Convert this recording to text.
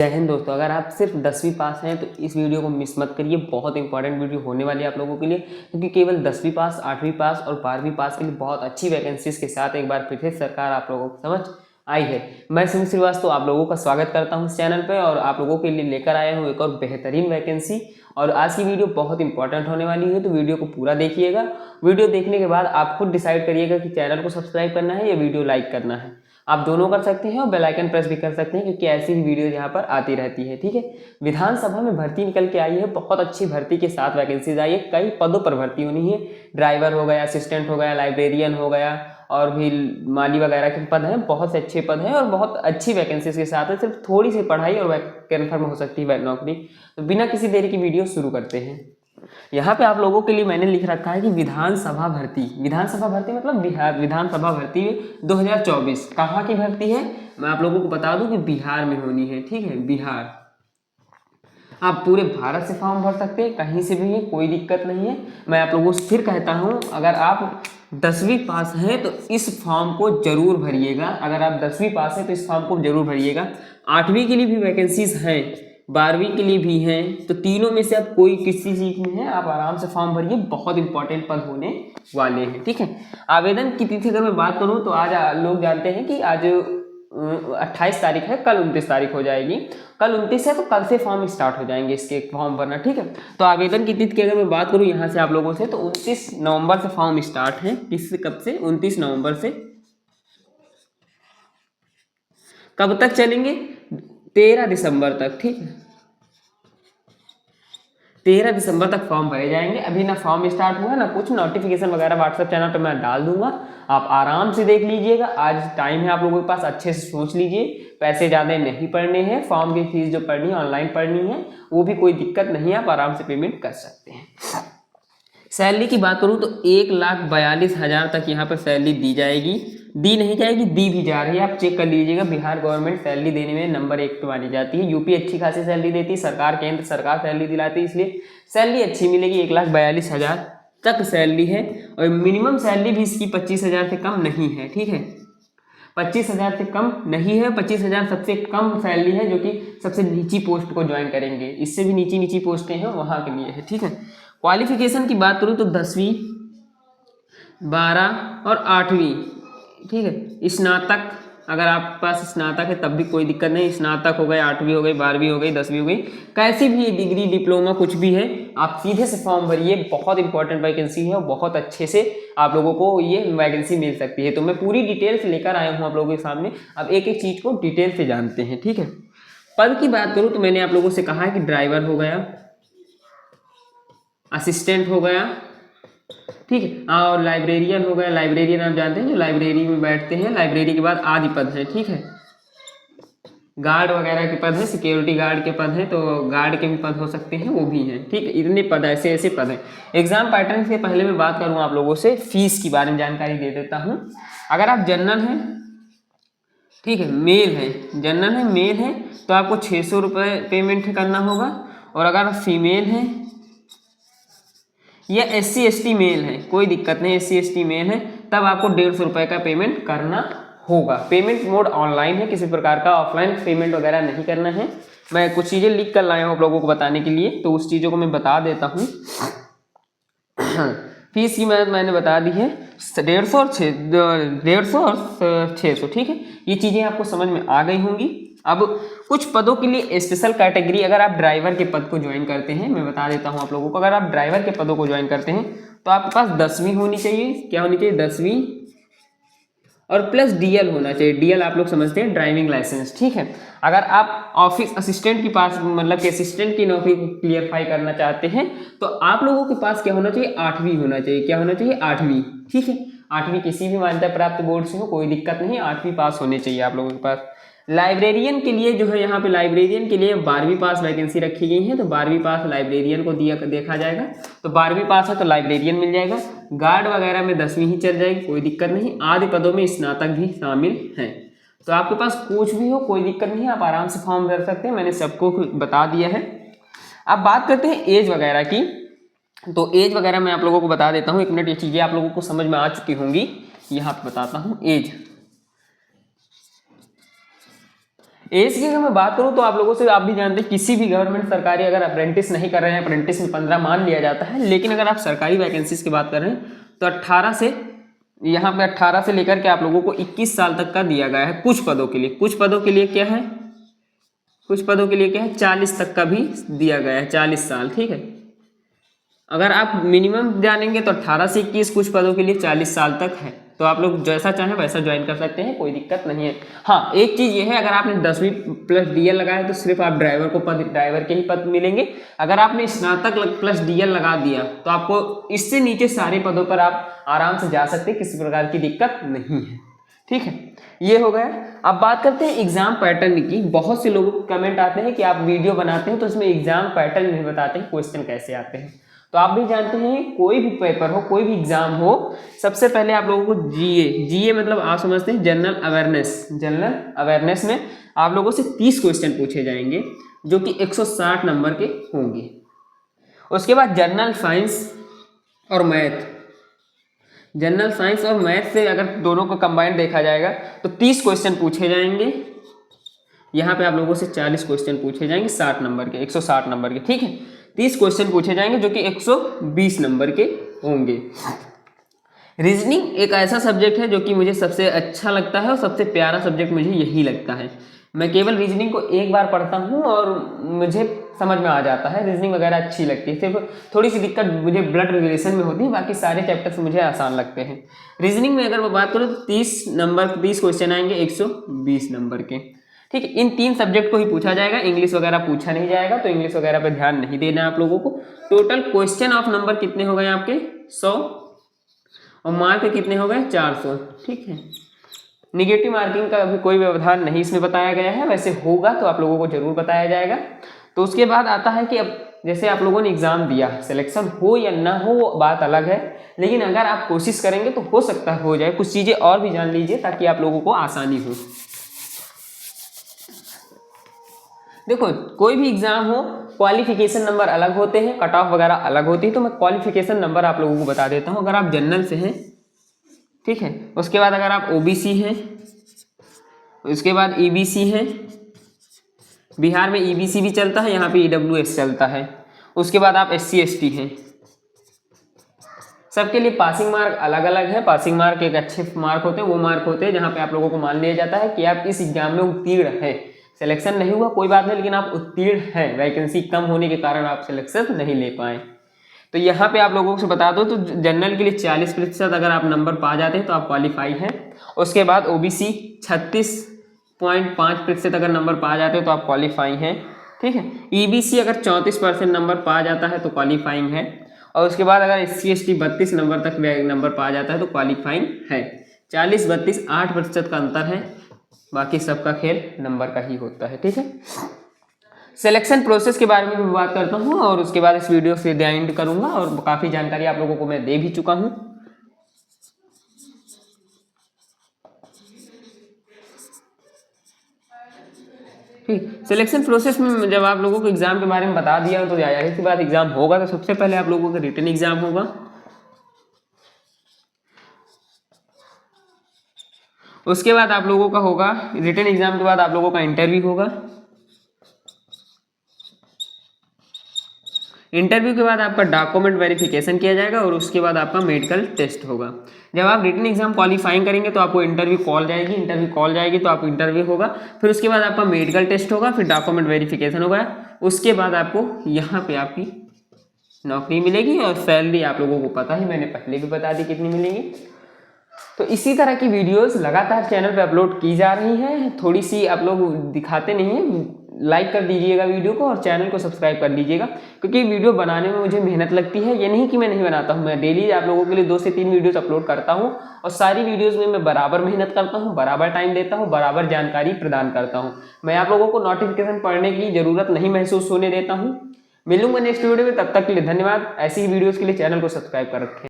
जय हिंद दोस्तों। अगर आप सिर्फ 10वीं पास हैं तो इस वीडियो को मिस मत करिए। बहुत इंपॉर्टेंट वीडियो होने वाली है आप लोगों के लिए, क्योंकि केवल 10वीं पास, 8वीं पास और 12वीं पास के लिए बहुत अच्छी वैकेंसीज के साथ एक बार फिर से सरकार आप लोगों को समझ आई है। मैं सुमित श्रीवास्तव आप लोगों का स्वागत करता हूं इस चैनल पे और आप लोगों के लिए लेकर आया हूं एक और बेहतरीन वैकेंसी। और आज की वीडियो बहुत इंपॉर्टेंट होने वाली है, तो वीडियो को पूरा देखिएगा। वीडियो देखने के बाद आप खुद डिसाइड करिएगा कि चैनल को सब्सक्राइब करना है या वीडियो लाइक करना है। आप दोनों कर सकते हैं और बेल आइकन प्रेस भी कर सकते हैं, क्योंकि ऐसी ही वीडियो यहाँ पर आती रहती है। ठीक है, विधानसभा में भर्ती निकल के आई है, बहुत अच्छी भर्ती के साथ वैकेंसीज आई है। कई पदों पर भर्ती होनी है। ड्राइवर हो गया, असिस्टेंट हो गया, लाइब्रेरियन हो गया और भी माली वगैरह के पद हैं। बहुत से अच्छे पद हैं और बहुत अच्छी वैकेंसीज के साथ है। सिर्फ थोड़ी सी पढ़ाई और कन्फर्म हो सकती है नौकरी। तो बिना किसी देरी की वीडियो शुरू करते हैं। यहाँ पे आप लोगों के लिए मैंने लिख रखा है कि विधानसभा भर्ती मतलब बिहार विधानसभा भर्ती 2024 कहाँ की भर्ती है। मैं आप लोगों को बता दूं कि बिहार में होनी है। ठीक है, बिहार। आप पूरे भारत से फॉर्म भर सकते हैं, कहीं से भी, कोई दिक्कत नहीं है। मैं आप लोगों से फिर कहता हूँ, अगर आप 10वीं पास हैं तो इस फॉर्म को जरूर भरिएगा। अगर आप 10वीं पास हैं तो इस फॉर्म को जरूर भरिएगा। 8वीं के लिए भी वैकेंसीज हैं, 12वीं के लिए भी हैं, तो तीनों में से आप कोई किसी चीज में है, आप आराम से फॉर्म भरिए। बहुत इंपॉर्टेंट पद होने वाले हैं। ठीक है, आवेदन की तिथि अगर मैं बात करूं तो आज लोग जानते हैं कि आज 28 तारीख है, कल 29 तारीख हो जाएगी। कल 29 है तो कल से फॉर्म स्टार्ट हो जाएंगे इसके फॉर्म भरना। ठीक है, तो आवेदन की तिथि की अगर मैं बात करूं यहाँ से आप लोगों से, तो 29 नवंबर से फॉर्म स्टार्ट है। किस कब से? 29 नवंबर से। कब तक चलेंगे? 13 दिसंबर तक। ठीक है, 13 दिसंबर तक फॉर्म भरे जाएंगे। अभी ना फॉर्म स्टार्ट हुआ ना कुछ, नोटिफिकेशन वगैरह व्हाट्सएप चैनल पे मैं डाल दूंगा, आप आराम से देख लीजिएगा। आज टाइम है आप लोगों के पास, अच्छे से सोच लीजिए। पैसे ज्यादा नहीं पड़ने हैं, फॉर्म की फीस जो पढ़नी है ऑनलाइन पढ़नी है, वो भी कोई दिक्कत नहीं है, आप आराम से पेमेंट कर सकते हैं। सैलरी की बात करूं तो 1,42,000 तक यहाँ पर सैलरी दी जाएगी। दी नहीं जाएगी, दी भी जा रही है। आप चेक कर लीजिएगा, बिहार गवर्नमेंट सैलरी देने में नंबर 1 पे मानी जाती है। यूपी अच्छी खासी सैलरी देती है, सरकार केंद्र सरकार सैलरी दिलाती है, इसलिए सैलरी अच्छी मिलेगी। 1,42,000 तक सैलरी है और मिनिमम सैलरी भी इसकी 25,000 से कम नहीं है। ठीक है, 25,000 से कम नहीं है। 25,000 सबसे कम सैलरी है, जो कि सबसे नीची पोस्ट को ज्वाइन करेंगे। इससे भी नीची पोस्टें हैं वहाँ के लिए है। ठीक है, क्वालिफिकेशन की बात करूँ तो 10वीं, 12 और 8वीं। ठीक है, स्नातक, अगर आपके पास स्नातक है तब भी कोई दिक्कत नहीं। स्नातक हो गए, 8वीं हो गई, 12वीं हो गई, 10वीं हो गई, कैसी भी डिग्री, डिप्लोमा कुछ भी है, आप सीधे से फॉर्म भरिए। बहुत इंपॉर्टेंट वैकेंसी है और बहुत अच्छे से आप लोगों को ये वैकेंसी मिल सकती है। तो मैं पूरी डिटेल्स लेकर आया हूँ आप लोगों के सामने। अब एक एक चीज को डिटेल से जानते हैं। ठीक है, पद की बात करूँ तो मैंने आप लोगों से कहा है कि ड्राइवर हो गया, असिस्टेंट हो गया, ठीक है, और लाइब्रेरियन हो गया। लाइब्रेरियन आप जानते हैं जो लाइब्रेरी में बैठते हैं। लाइब्रेरी के बाद आदि पद है। ठीक है, गार्ड वगैरह के पद हैं, सिक्योरिटी गार्ड के पद हैं, तो गार्ड के भी पद हो सकते हैं, वो भी हैं। ठीक है, इतने पद ऐसे ऐसे पद हैं। एग्जाम पैटर्न से पहले मैं बात करूँ आप लोगों से, फीस की बारे में जानकारी दे देता हूँ। अगर आप जनरल हैं, ठीक है, मेल है, जनरल है, मेल है, तो आपको 600 रुपये पेमेंट करना होगा। और अगर आप फीमेल हैं या SC/ST मेल है, कोई दिक्कत नहीं, SC/ST मेल है, तब आपको 150 रुपये का पेमेंट करना होगा। पेमेंट मोड ऑनलाइन है, किसी प्रकार का ऑफलाइन पेमेंट वगैरह नहीं करना है। मैं कुछ चीज़ें लिख कर लाया हूँ आप लोगों को बताने के लिए, तो उस चीज़ों को मैं बता देता हूँ। फीस की मैंने बता दी है, 150 और 600। ठीक है, ये चीज़ें आपको समझ में आ गई होंगी। अब कुछ पदों के लिए स्पेशल कैटेगरी, अगर आप ड्राइवर के पद को ज्वाइन करते हैं, मैं बता देता हूं आप लोगों को। अगर आप ड्राइवर के पदों को ज्वाइन करते हैं तो आपके पास 10वीं होनी चाहिए। क्या होनी चाहिए? 10वीं और प्लस DL होना चाहिए। DL आप लोग समझते हैं, ड्राइविंग लाइसेंस। ठीक है, अगर आप ऑफिस असिस्टेंट के पास, मतलब कि असिस्टेंट की नौकरी क्लियरफाई करना चाहते हैं, तो आप लोगों के पास क्या होना चाहिए? 8वीं होना चाहिए। क्या होना चाहिए? 8वीं। ठीक है, 8वीं किसी भी मान्यता प्राप्त बोर्ड से हो, कोई दिक्कत नहीं, 8वीं पास होनी चाहिए आप लोगों के पास। लाइब्रेरियन के लिए जो है, यहाँ पे लाइब्रेरियन के लिए 12वीं पास वैकेंसी रखी गई है, तो 12वीं पास लाइब्रेरियन को देखा जाएगा। तो 12वीं पास है तो लाइब्रेरियन मिल जाएगा। गार्ड वगैरह में 10वीं ही चल जाएगी, कोई दिक्कत नहीं। आधे पदों में स्नातक भी शामिल हैं। तो आपके पास कुछ भी हो, कोई दिक्कत नहीं, आप आराम से फॉर्म भर सकते हैं। मैंने सबको बता दिया है। अब बात करते हैं एज वगैरह की। तो एज वगैरह मैं आप लोगों को बता देता हूँ। 1 मिनट, ये चीज़ें आप लोगों को समझ में आ चुकी होंगी। यहाँ पे बताता हूँ एज। एज की अगर मैं बात करूं तो आप लोगों से, आप भी जानते हैं किसी भी गवर्नमेंट सरकारी अगर अप्रेंटिस नहीं कर रहे हैं, अप्रेंटिस में 15 मान लिया जाता है, लेकिन अगर आप सरकारी वैकेंसीज की बात कर रहे हैं तो 18 से, यहाँ पे 18 से लेकर के आप लोगों को 21 साल तक का दिया गया है कुछ पदों के लिए। कुछ पदों के लिए क्या है, कुछ पदों के लिए क्या है, 40 तक का भी दिया गया है, 40 साल, ठीक है। अगर आप मिनिमम जानेंगे तो 18 से 21, कुछ पदों के लिए 40 साल तक है। तो आप लोग जैसा चाहें वैसा ज्वाइन कर सकते हैं, कोई दिक्कत नहीं है। हाँ, एक चीज़ ये है, अगर आपने 10वीं प्लस डीएल लगाया है तो सिर्फ आप ड्राइवर को पद, ड्राइवर के ही पद मिलेंगे। अगर आपने स्नातक प्लस डीएल लगा दिया तो आपको इससे नीचे सारे पदों पर आप आराम से जा सकते हैं, किसी प्रकार की दिक्कत नहीं है, ठीक है। ये हो गया। अब बात करते हैं एग्जाम पैटर्न की। बहुत से लोगों के कमेंट आते हैं कि आप वीडियो बनाते हैं तो इसमें एग्जाम पैटर्न नहीं बताते हैं, क्वेश्चन कैसे आते हैं। तो आप भी जानते हैं कोई भी पेपर हो, कोई भी एग्जाम हो, सबसे पहले आप लोगों को जीए मतलब आप समझते हैं जनरल अवेयरनेस। जनरल अवेयरनेस में आप लोगों से 30 क्वेश्चन पूछे जाएंगे जो कि 160 नंबर के होंगे। उसके बाद जनरल साइंस और मैथ, जनरल साइंस और मैथ से अगर दोनों को कंबाइंड देखा जाएगा तो 30 क्वेश्चन पूछे जाएंगे। यहाँ पे आप लोगों से 40 क्वेश्चन पूछे जाएंगे 60 नंबर के, 160 नंबर के, ठीक है। 30 क्वेश्चन पूछे जाएंगे जो कि 120 नंबर के होंगे। रीजनिंग एक ऐसा सब्जेक्ट है जो कि मुझे सबसे अच्छा लगता है और सबसे प्यारा सब्जेक्ट मुझे यही लगता है। मैं केवल रीजनिंग को एक बार पढ़ता हूँ और मुझे समझ में आ जाता है, रीजनिंग वगैरह अच्छी लगती है। सिर्फ थोड़ी सी दिक्कत मुझे ब्लड रिलेशन में होती है, बाकी सारे चैप्टर्स मुझे आसान लगते हैं। रीजनिंग में अगर मैं बात करूँ तो 30 क्वेश्चन आएंगे 120 नंबर के, ठीक है। इन 3 सब्जेक्ट को ही पूछा जाएगा, इंग्लिश वगैरह पूछा नहीं जाएगा, तो इंग्लिश वगैरह पे ध्यान नहीं देना है आप लोगों को। टोटल क्वेश्चन ऑफ नंबर कितने हो गए आपके 100 और मार्क कितने हो गए 400, ठीक है। निगेटिव मार्किंग का अभी कोई व्यवधान नहीं इसमें बताया गया है, वैसे होगा तो आप लोगों को जरूर बताया जाएगा। तो उसके बाद आता है कि अब जैसे आप लोगों ने एग्जाम दिया, सिलेक्शन हो या ना हो वो बात अलग है, लेकिन अगर आप कोशिश करेंगे तो हो सकता है हो जाए। कुछ चीज़ें और भी जान लीजिए ताकि आप लोगों को आसानी हो। देखो, कोई भी एग्जाम हो, क्वालिफिकेशन नंबर अलग होते हैं, कट ऑफ वगैरह अलग होती है, तो मैं क्वालिफिकेशन नंबर आप लोगों को बता देता हूं। अगर आप जनरल से हैं, ठीक है, उसके बाद अगर आप ओबीसी हैं, उसके बाद ईबीसी है, बिहार में ईबीसी भी चलता है, यहाँ पे ईडब्ल्यूएस चलता है, उसके बाद आप एससी एसटी हैं। सबके लिए पासिंग मार्क अलग अलग है। पासिंग मार्क एक अच्छे मार्क होते हैं, वो मार्क होते हैं जहाँ पे आप लोगों को मान लिया जाता है कि आप इस एग्जाम में उत्तीर्ण हैं। सिलेक्शन नहीं हुआ कोई बात नहीं, लेकिन आप उत्तीर्ण हैं, वैकेंसी कम होने के कारण आप सिलेक्शन नहीं ले पाए। तो यहाँ पे आप लोगों को बता दो, तो जनरल के लिए 40% अगर आप नंबर पा जाते हैं तो आप क्वालिफाई हैं। उसके बाद ओबीसी 36.5% अगर नंबर पा जाते हैं तो आप क्वालिफाई हैं, ठीक है। ईबीसी अगर 34% नंबर पा जाता है तो क्वालिफाइंग है। और उसके बाद अगर एससी एसटी 32 नंबर तक नंबर पा जाता है तो क्वालिफाइंग है। 40-32 8% का अंतर है, बाकी सबका खेल नंबर का ही होता है, ठीक है। सिलेक्शन प्रोसेस के बारे में भी बात करता हूँ और उसके बाद इस वीडियो से एंड करूँगा, और काफ़ी जानकारी आप लोगों को मैं दे भी चुका हूँ। ठीक, सिलेक्शन प्रोसेस में जब आप लोगों को एग्जाम के बारे में बता दिया तो जाहिर सी बात एग्जाम होगा, तो सबसे पहले आप लोगों का रिटन एग्जाम होगा। उसके बाद आप लोगों का होगा, रिटन एग्जाम के बाद आप लोगों का इंटरव्यू होगा। इंटरव्यू के बाद आपका डॉक्यूमेंट वेरिफिकेशन किया जाएगा और उसके बाद आपका मेडिकल टेस्ट होगा। जब आप रिटन एग्जाम क्वालिफाइंग करेंगे तो आपको इंटरव्यू कॉल जाएगी, इंटरव्यू कॉल जाएगी तो आप इंटरव्यू होगा, फिर उसके बाद आपका मेडिकल टेस्ट होगा, फिर डॉक्यूमेंट वेरिफिकेशन होगा। उसके बाद आपको यहाँ पे आपकी नौकरी मिलेगी और सैलरी आप लोगों को पता ही, मैंने पहले भी बता दी कितनी मिलेगी। तो इसी तरह की वीडियोस लगातार चैनल पे अपलोड की जा रही हैं। थोड़ी सी आप लोग दिखाते नहीं हैं, लाइक कर दीजिएगा वीडियो को और चैनल को सब्सक्राइब कर लीजिएगा, क्योंकि वीडियो बनाने में मुझे मेहनत लगती है। ये नहीं कि मैं नहीं बनाता हूँ, मैं डेली आप लोगों के लिए 2 से 3 वीडियोस अपलोड करता हूँ और सारी वीडियोस में मैं बराबर मेहनत करता हूँ, बराबर टाइम देता हूँ, बराबर जानकारी प्रदान करता हूँ। मैं आप लोगों को नोटिफिकेशन पढ़ने की जरूरत नहीं महसूस होने देता हूँ। मिलूंगा नेक्स्ट वीडियो में, तब तक के लिए धन्यवाद। ऐसी ही वीडियोज़ के लिए चैनल को सब्सक्राइब कर रखें।